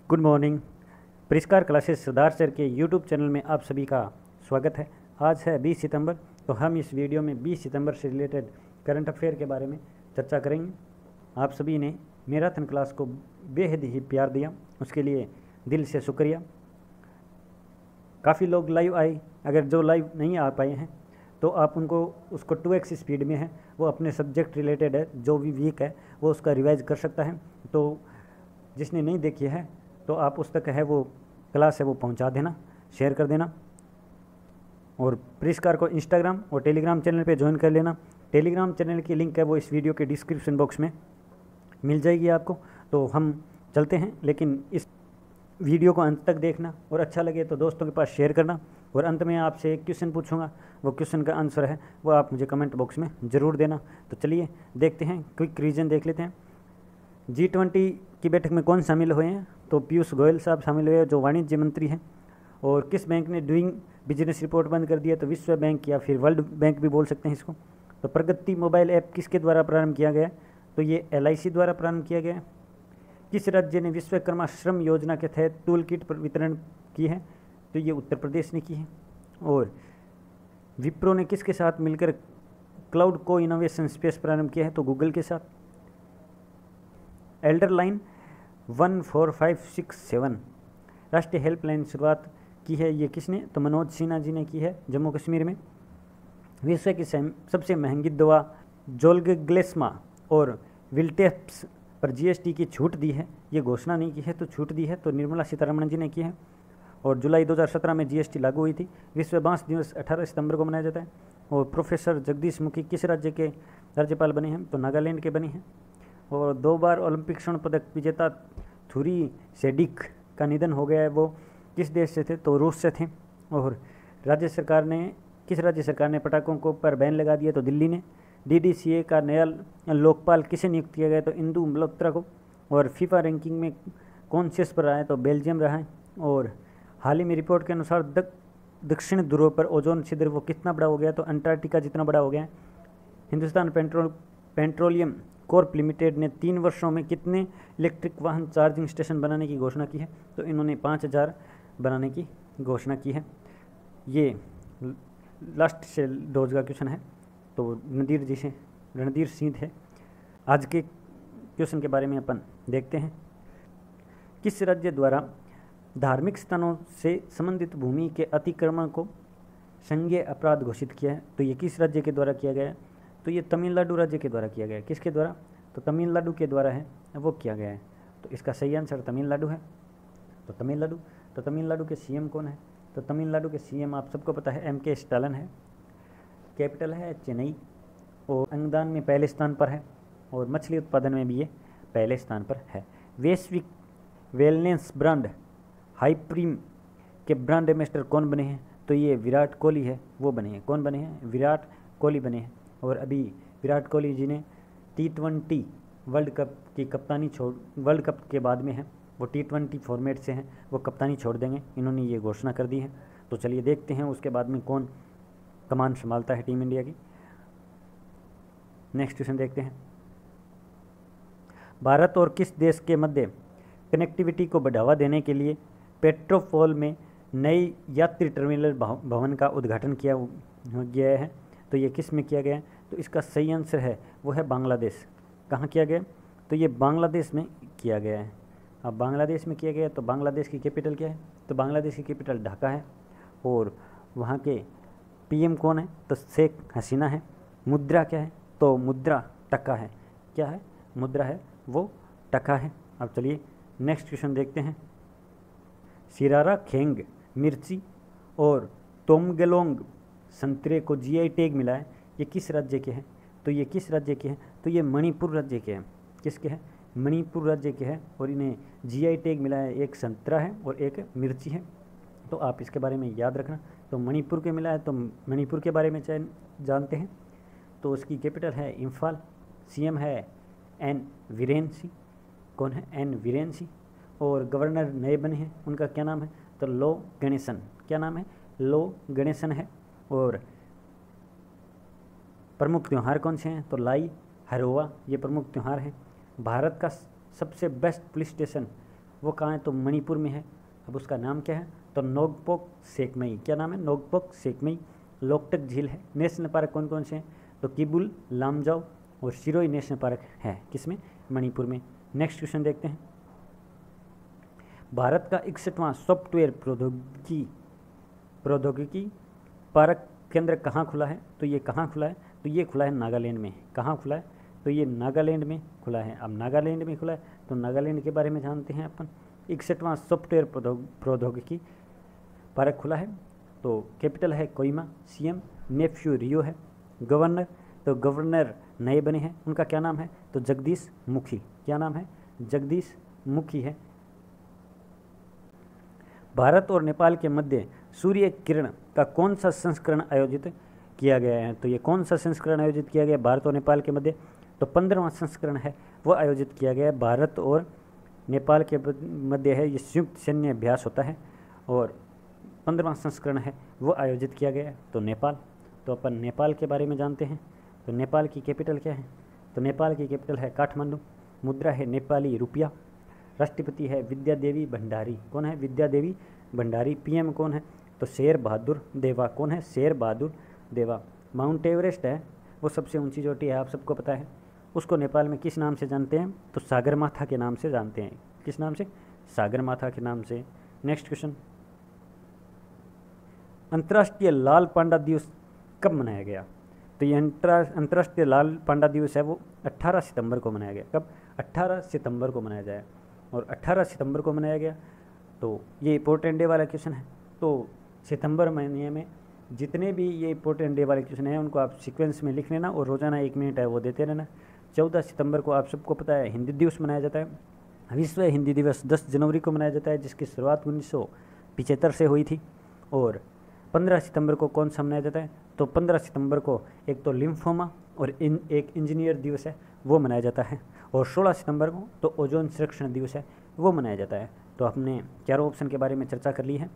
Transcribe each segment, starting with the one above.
Good morning. परिष्कार classes सुधार sir के यूट्यूब चैनल में आप सभी का स्वागत है। आज है 20 सितंबर, तो हम इस वीडियो में 20 सितंबर से रिलेटेड करंट अफेयर के बारे में चर्चा करेंगे। आप सभी ने मैराथन क्लास को बेहद ही प्यार दिया, उसके लिए दिल से शुक्रिया। काफ़ी लोग लाइव आए, अगर जो लाइव नहीं आ पाए हैं तो आप उनको उसको 2x स्पीड में है, वो अपने सब्जेक्ट रिलेटेड है, जो भी वीक है वो उसका रिवाइज कर सकता है। तो जिसने नहीं देखी है तो आप उस तक है वो क्लास है वो पहुंचा देना, शेयर कर देना। और परिष्कार को इंस्टाग्राम और टेलीग्राम चैनल पे ज्वाइन कर लेना। टेलीग्राम चैनल की लिंक है वो इस वीडियो के डिस्क्रिप्शन बॉक्स में मिल जाएगी आपको। तो हम चलते हैं, लेकिन इस वीडियो को अंत तक देखना और अच्छा लगे तो दोस्तों के पास शेयर करना। और अंत में आपसे एक क्वेश्चन पूछूंगा, वो क्वेश्चन का आंसर है वो आप मुझे कमेंट बॉक्स में ज़रूर देना। तो चलिए देखते हैं, क्विक रीजन देख लेते हैं। G20 की बैठक में कौन शामिल हुए हैं? तो पीयूष गोयल साहब शामिल हुए, जो वाणिज्य मंत्री हैं। और किस बैंक ने डूइंग बिजनेस रिपोर्ट बंद कर दिया? तो विश्व बैंक या फिर वर्ल्ड बैंक भी बोल सकते हैं इसको। तो प्रगति मोबाइल ऐप किसके द्वारा प्रारंभ किया गया? तो ये LIC द्वारा प्रारंभ किया गया है। किस राज्य ने विश्वकर्मा श्रम योजना के तहत टूल किट पर वितरण की है? तो ये उत्तर प्रदेश ने की है। और विप्रो ने किसके साथ मिलकर क्लाउड को इनोवेशन स्पेस प्रारंभ किया है? तो गूगल के साथ। एल्डर लाइन 14567 राष्ट्रीय हेल्पलाइन शुरुआत की है, ये किसने? तो मनोज सिन्हा जी ने की है, जम्मू कश्मीर में। विश्व की सबसे महंगी दवा जोल्गेग्लेस्मा और विल्टेप्स पर GST की छूट दी है, ये घोषणा नहीं की है तो छूट दी है, तो निर्मला सीतारमण जी ने की है। और जुलाई 2017 में GST लागू हुई थी। विश्व बांस दिवस 18 सितंबर को मनाया जाता है। और प्रोफेसर जगदीश मुखी किस राज्य के राज्यपाल बने हैं? तो नागालैंड के बने हैं। और 2 बार ओलंपिक स्वर्ण पदक विजेता थुरी सेडिक का निधन हो गया है, वो किस देश से थे? तो रूस से थे। और किस राज्य सरकार ने पटाखों को पर बैन लगा दिया? तो दिल्ली ने। DDCA का नया लोकपाल किसे नियुक्त किया गया? तो इंदु मल्होत्रा को। और फीफा रैंकिंग में कौन शीर्ष पर रहा है? तो बेल्जियम रहा है। और हाल ही में रिपोर्ट के अनुसार दक्षिण ध्रुव पर ओजोन छिद्र वो कितना बड़ा हो गया? तो अंटार्कटिका जितना बड़ा हो गया है। हिंदुस्तान पेट्रोलियम कॉर्प लिमिटेड ने 3 वर्षों में कितने इलेक्ट्रिक वाहन चार्जिंग स्टेशन बनाने की घोषणा की है? तो इन्होंने 5000 बनाने की घोषणा की है। ये लास्ट से डोज का क्वेश्चन है, तो रणधीर सिंह है। आज के क्वेश्चन के बारे में अपन देखते हैं। किस राज्य द्वारा धार्मिक स्थानों से संबंधित भूमि के अतिक्रमण को संज्ञेय अपराध घोषित किया है? तो ये किस राज्य के द्वारा किया गया है? तो ये तमिलनाडु राज्य के द्वारा किया गया है। किसके द्वारा? तो तमिलनाडु के द्वारा है वो किया गया है। तो इसका सही आंसर तमिलनाडु है। तो तमिलनाडु के CM कौन है? तो तमिलनाडु के CM आप सबको पता है MK स्टालिन है। कैपिटल है चेन्नई। और अंगदान में पहले स्थान पर है, और मछली उत्पादन में भी ये पहले स्थान पर है। वैश्विक वेलनेस ब्रांड हाइप्रीम के ब्रांड एम्बेसडर कौन बने हैं? तो ये विराट कोहली है, वो बने हैं। कौन बने हैं? विराट कोहली बने हैं। और अभी विराट कोहली जी ने T20 वर्ल्ड कप की कप्तानी वर्ल्ड कप के बाद में है, वो T20 फॉर्मेट से हैं, वो कप्तानी छोड़ देंगे, इन्होंने ये घोषणा कर दी है। तो चलिए देखते हैं उसके बाद में कौन कमान संभालता है टीम इंडिया की। नेक्स्ट क्वेश्चन देखते हैं। भारत और किस देश के मध्य कनेक्टिविटी को बढ़ावा देने के लिए पेट्रोपोल में नई यात्री टर्मिनल भवन का उद्घाटन किया गया है? तो ये किस में किया गया है? तो इसका सही आंसर है वो है बांग्लादेश। कहाँ किया गया? तो ये बांग्लादेश में किया गया है। अब बांग्लादेश में किया गया तो बांग्लादेश की कैपिटल क्या है? तो बांग्लादेश की कैपिटल ढाका है। और वहाँ के PM कौन है? तो शेख हसीना है। मुद्रा क्या है? तो मुद्रा टका है। क्या है? मुद्रा है वो टका है। अब चलिए नेक्स्ट क्वेश्चन देखते हैं। सिरारा खेंग मिर्ची और तोमगेलोंग संतरे को GI टैग मिला है, ये किस राज्य के हैं? तो ये किस राज्य के हैं? तो ये मणिपुर राज्य के हैं। किसके हैं? मणिपुर राज्य के हैं। और इन्हें GI टैग मिला है, एक संतरा है और एक मिर्ची है। तो आप इसके बारे में याद रखना। तो मणिपुर के मिला है, तो मणिपुर के बारे में जानते हैं। तो उसकी कैपिटल है इम्फाल। CM है N वीरेन सिंह। कौन है? N वीरेन सिंह। और गवर्नर नए बने हैं, उनका क्या नाम है? तो लो गणेशन। क्या नाम है? लो गणेशन है। और प्रमुख त्यौहार कौन से हैं? तो लाई हरोवा ये प्रमुख त्यौहार हैं। भारत का सबसे बेस्ट पुलिस स्टेशन वो कहाँ है, तो मणिपुर में है। अब उसका नाम क्या है, तो नोकपोक सेकमई। क्या नाम है, नोकपोक सेकमई। लोकटक झील है। नेशनल पार्क कौन कौन से हैं, तो किबुल लामजाओ और सिरोई नेशनल पार्क है किसमें, मणिपुर में। नेक्स्ट क्वेश्चन देखते हैं। भारत का 61वां सॉफ्टवेयर प्रौद्योगिकी पार्क केंद्र कहाँ खुला है, तो ये कहाँ खुला है, तो ये खुला है नागालैंड में। कहाँ खुला है, तो ये नागालैंड में खुला है। अब नागालैंड में खुला है तो नागालैंड के बारे में जानते हैं अपन। 61वां सॉफ्टवेयर प्रौद्योगिकी पार्क खुला है। तो कैपिटल है कोहिमा, सीएम नेफ्यू रियो है। गवर्नर, तो गवर्नर नए बने हैं, उनका क्या नाम है, तो जगदीश मुखी। क्या नाम है, जगदीश मुखी है। भारत और नेपाल के मध्य सूर्य किरण का कौन सा संस्करण आयोजित किया गया है, तो ये कौन सा संस्करण आयोजित किया गया भारत और नेपाल के मध्य, तो 15वां संस्करण है वो आयोजित किया गया है। भारत और नेपाल के मध्य है ये संयुक्त सैन्य अभ्यास होता है और 15वां संस्करण है वो आयोजित किया गया है। तो नेपाल, तो अपन नेपाल के बारे में जानते हैं। तो नेपाल की कैपिटल क्या है, तो नेपाल की कैपिटल है काठमांडू। मुद्रा है नेपाली रुपया। राष्ट्रपति है विद्या देवी भंडारी। कौन है, विद्या देवी भंडारी। पीएम कौन है, तो शेर बहादुर देवा। कौन है, शेर बहादुर देवा। माउंट एवरेस्ट है वो सबसे ऊंची चोटी है, आप सबको पता है। उसको नेपाल में किस नाम से जानते हैं, तो सागरमाथा के नाम से जानते हैं। किस नाम से, सागरमाथा के नाम से। नेक्स्ट क्वेश्चन, अंतर्राष्ट्रीय लाल पांडा दिवस कब मनाया गया, तो ये अंतर्राष्ट्रीय लाल पांडा दिवस है वो 18 सितंबर को मनाया गया। कब, 18 सितंबर को मनाया जाए और 18 सितंबर को मनाया गया। तो ये इंपॉर्टेंट डे वाला क्वेश्चन है। तो सितंबर महीने में जितने भी ये इंपॉर्टेंट डे वाले क्वेश्चन हैं उनको आप सीक्वेंस में लिख लेना और रोजाना 1 मिनट है वो देते रहना। 14 सितंबर को आप सबको पता है हिंदी दिवस मनाया जाता है। विश्व हिंदी दिवस 10 जनवरी को मनाया जाता है, जिसकी शुरुआत 1975 से हुई थी। और 15 सितंबर को कौन सा मनाया जाता है, तो 15 सितंबर को एक तो लिम्फोमा और एक इंजीनियर दिवस है वो मनाया जाता है। और 16 सितंबर को तो ओजोन संरक्षण दिवस है वो मनाया जाता है। तो हमने चारों ऑप्शन के बारे में चर्चा कर ली है।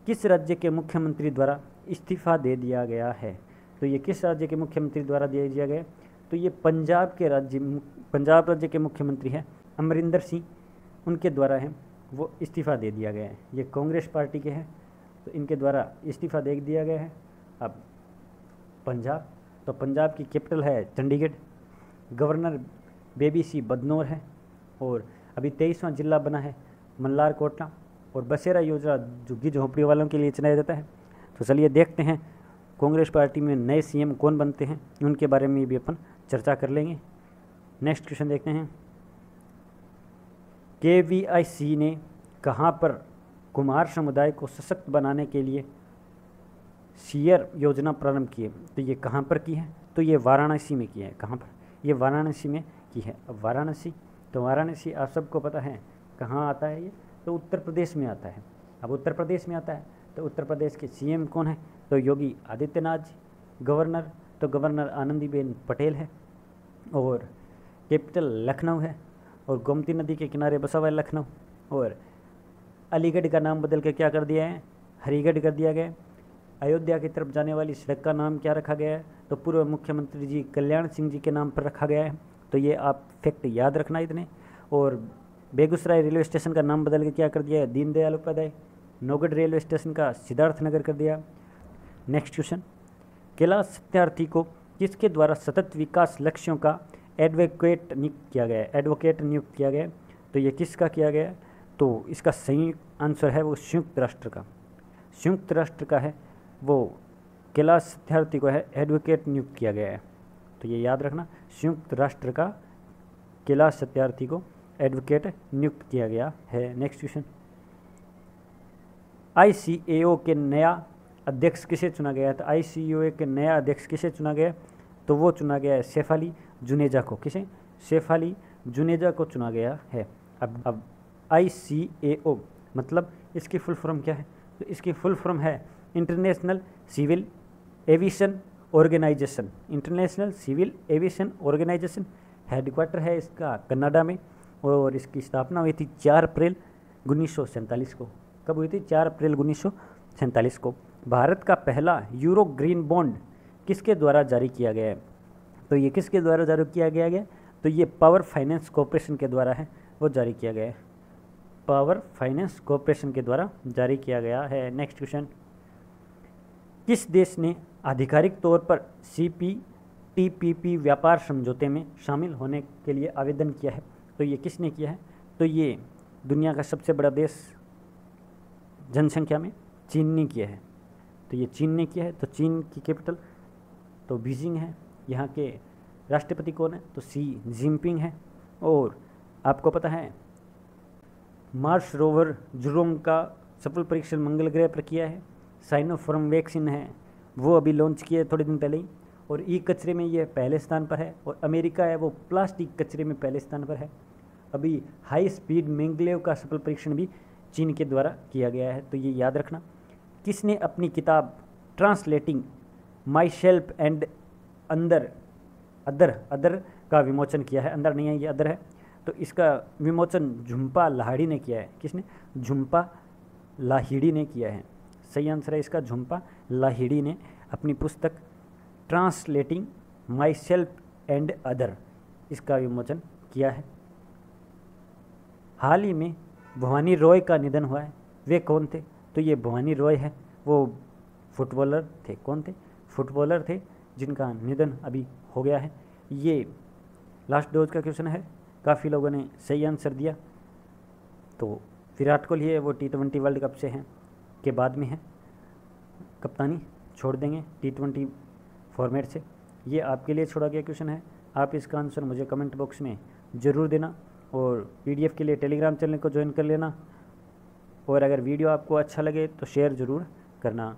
किस राज्य के मुख्यमंत्री द्वारा इस्तीफा दे दिया गया है, तो ये किस राज्य के मुख्यमंत्री द्वारा दे दिया गया, तो ये पंजाब राज्य के मुख्यमंत्री हैं अमरिंदर सिंह, उनके द्वारा है वो इस्तीफा दे दिया गया है। ये कांग्रेस पार्टी के हैं तो इनके द्वारा इस्तीफा दे दिया गया है। अब पंजाब, तो पंजाब की कैपिटल है चंडीगढ़। गवर्नर बेबी सी बदनौर है। और अभी 23वां जिला बना है मल्लार कोटला। और बसेरा योजना झुग्गी झोंपड़ी वालों के लिए चलाया जाता है। तो चलिए देखते हैं कांग्रेस पार्टी में नए सीएम कौन बनते हैं, उनके बारे में भी अपन चर्चा कर लेंगे। नेक्स्ट क्वेश्चन देखते हैं। KVIC ने कहाँ पर कुमार समुदाय को सशक्त बनाने के लिए शियर योजना प्रारंभ की है, तो ये कहाँ पर की है, तो ये वाराणसी में की है। कहाँ पर, ये वाराणसी में की है। अब वाराणसी, तो वाराणसी आप सबको पता है कहाँ आता है, ये तो उत्तर प्रदेश में आता है। अब उत्तर प्रदेश में आता है तो उत्तर प्रदेश के सीएम कौन है, तो योगी आदित्यनाथ जी। गवर्नर, तो गवर्नर आनंदीबेन पटेल है। और कैपिटल लखनऊ है और गोमती नदी के किनारे बसा हुआ है लखनऊ। और अलीगढ़ का नाम बदल के क्या कर दिया है, हरिगढ़ कर दिया गया। अयोध्या की तरफ जाने वाली सड़क का नाम क्या रखा गया है, तो पूर्व मुख्यमंत्री जी कल्याण सिंह जी के नाम पर रखा गया है। तो ये आप फैक्ट याद रखना इतने। और बेगूसराय रेलवे स्टेशन का नाम बदल के क्या कर दिया है, दीनदयाल उपाध्याय। नौगढ़ रेलवे स्टेशन का सिद्धार्थनगर कर दिया। नेक्स्ट क्वेश्चन, कैलाश सत्यार्थी को किसके द्वारा सतत विकास लक्ष्यों का एडवोकेट नियुक्त किया गया है, एडवोकेट नियुक्त किया गया है, तो ये किसका किया गया है, तो इसका सही आंसर है वो संयुक्त राष्ट्र का। संयुक्त राष्ट्र का है वो कैलाश सत्यार्थी को है एडवोकेट नियुक्त किया गया है। तो ये याद रखना, संयुक्त राष्ट्र का कैलाश सत्यार्थी को एडवोकेट नियुक्त किया गया है। नेक्स्ट क्वेश्चन, ICAO के नया अध्यक्ष किसे चुना गया है, तो ICAO के नया अध्यक्ष किसे चुना गया, तो वो चुना गया है सैफ अली जुनेजा को। किसे, सैफ अली जुनेजा को चुना गया है। अब ICAO मतलब इसकी फुल फॉर्म क्या है, तो इसकी फुल फॉर्म है international civil aviation organization. International civil aviation organization. Headquarter है इसका कनाडा में और इसकी स्थापना हुई थी 4 अप्रैल 1947 को। कब हुई थी, 4 अप्रैल 1947 को। भारत का पहला यूरो ग्रीन बॉन्ड किसके द्वारा जारी किया गया है, तो ये किसके द्वारा जारी किया गया है, तो ये पावर फाइनेंस कॉरपोरेशन के द्वारा है वो जारी किया गया है। पावर फाइनेंस कॉरपोरेशन के द्वारा जारी किया गया है। नेक्स्ट क्वेश्चन, किस देश ने आधिकारिक तौर पर CPTPP व्यापार समझौते में शामिल होने के लिए आवेदन किया है? तो ये किसने किया है? तो ये दुनिया का सबसे बड़ा देश जनसंख्या में चीन ने किया है। तो ये चीन ने किया है। तो चीन की कैपिटल तो बीजिंग है। यहाँ के राष्ट्रपति कौन है? तो शी जिनपिंग है। और आपको पता है मार्स रोवर जुरोंग का सफल परीक्षण मंगल ग्रह पर किया है। साइनोफार्म वैक्सीन है वो अभी लॉन्च किया है थोड़े दिन पहले ही। और ई कचरे में ये पहले स्थान पर है। और अमेरिका है वो प्लास्टिक कचरे में पहले स्थान पर है। अभी हाई स्पीड मैग्लेव का सफल परीक्षण भी चीन के द्वारा किया गया है। तो ये याद रखना। किसने अपनी किताब translating my self and other का विमोचन किया है? अंदर नहीं है, ये अदर है। तो इसका विमोचन झुम्पा लाहिड़ी ने किया है। किसने? झुम्पा लाहिड़ी ने किया है। सही आंसर है इसका झुम्पा लाहिड़ी ने अपनी पुस्तक translating my self and other इसका विमोचन किया है। हाल ही में भवानी रॉय का निधन हुआ है। वे कौन थे? तो ये भवानी रॉय है, वो फुटबॉलर थे। कौन थे? फुटबॉलर थे जिनका निधन अभी हो गया है। ये लास्ट डोज का क्वेश्चन है। काफ़ी लोगों ने सही आंसर दिया। तो विराट कोहली है वो T20 वर्ल्ड कप से हैं के बाद में है, कप्तानी छोड़ देंगे T20 फॉर्मेट से। ये आपके लिए छोड़ा गया क्वेश्चन है। आप इसका आंसर मुझे कमेंट बॉक्स में ज़रूर देना। और PDF के लिए टेलीग्राम चैनल को ज्वाइन कर लेना। और अगर वीडियो आपको अच्छा लगे तो शेयर ज़रूर करना।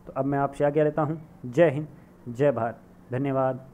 तो अब मैं आपसे आगे लेता हूँ। जय हिंद, जय भारत, धन्यवाद।